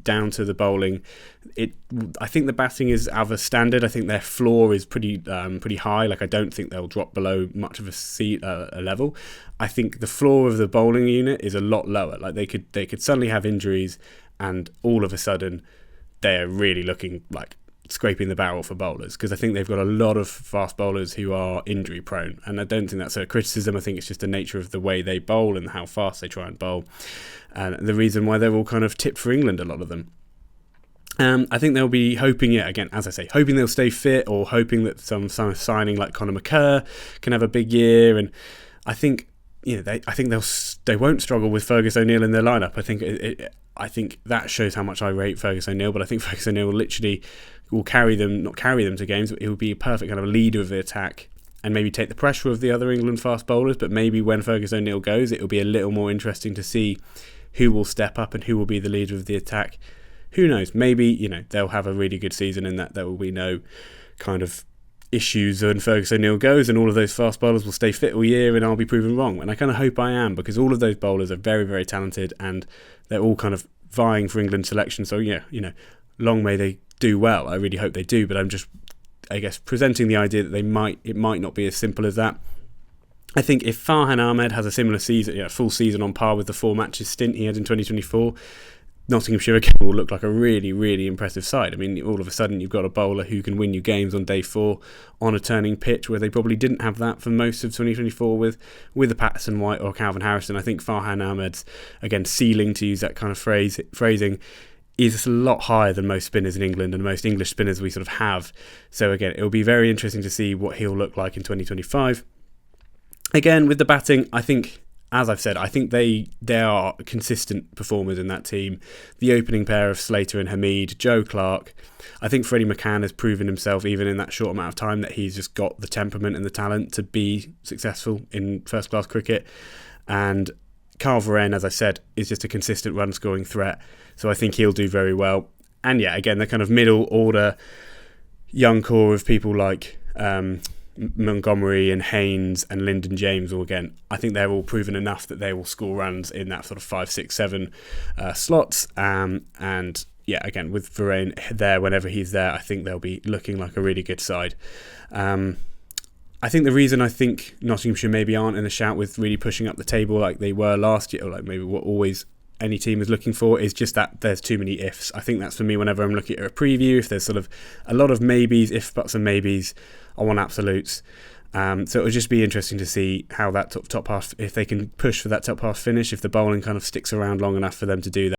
down to the bowling. I think the batting is of a standard. I think their floor is pretty high. Like, I don't think they'll drop below much of a level. I think the floor of the bowling unit is a lot lower. Like, they could suddenly have injuries, and all of a sudden they're really looking like scraping the barrel for bowlers, because I think they've got a lot of fast bowlers who are injury prone, and I don't think that's a criticism. I think it's just the nature of the way they bowl and how fast they try and bowl, and the reason why they're all kind of tipped for England, a lot of them. I think they'll be hoping, again, as I say, hoping they'll stay fit, or hoping that some signing like Conor McKerr can have a big year. And I think, they won't struggle with Fergus O'Neill in their lineup. I think that shows how much I rate Fergus O'Neill. But I think Fergus O'Neill literally will not carry them to games, but he'll be a perfect kind of leader of the attack, and maybe take the pressure of the other England fast bowlers. But maybe when Fergus O'Neill goes, it'll be a little more interesting to see who will step up and who will be the leader of the attack. Who knows? Maybe, they'll have a really good season, and that there will be no kind of issues when Fergus O'Neill goes, and all of those fast bowlers will stay fit all year, and I'll be proven wrong. And I kind of hope I am, because all of those bowlers are very, very talented, and they're all kind of vying for England selection. So long may they do well. I really hope they do, but I'm just, I guess, presenting the idea that it might not be as simple as that. I think if Farhan Ahmed has a similar season, full season on par with the 4 matches stint he had in 2024, Nottinghamshire again will look like a really, really impressive side. I mean, all of a sudden you've got a bowler who can win you games on day 4 on a turning pitch, where they probably didn't have that for most of 2024 with a Patterson White or Calvin Harrison. I think Farhan Ahmed's, again, ceiling, to use that kind of phrasing, is a lot higher than most spinners in England and most English spinners we sort of have. So again, it'll be very interesting to see what he'll look like in 2025. Again, with the batting, I think, as I've said, I think they are consistent performers in that team. The opening pair of Slater and Hamid, Joe Clark. I think Freddie McCann has proven himself, even in that short amount of time, that he's just got the temperament and the talent to be successful in first-class cricket. And Carl Verheyen, as I said, is just a consistent run-scoring threat. So I think he'll do very well. And again, the kind of middle-order young core of people like Montgomery and Haynes and Lyndon James, or again, I think they're all proven enough that they will score runs in that sort of 5, 6, 7 slots. And again, with Verheyen there, whenever he's there, I think they'll be looking like a really good side. I think the reason I think Nottinghamshire maybe aren't in the shout with really pushing up the table like they were last year, or like maybe what always any team is looking for, is just that there's too many ifs. I think that's for me whenever I'm looking at a preview. If there's sort of a lot of maybes, if buts and maybes, I want absolutes. So it'll just be interesting to see how that top half, if they can push for that top half finish, if the bowling kind of sticks around long enough for them to do that.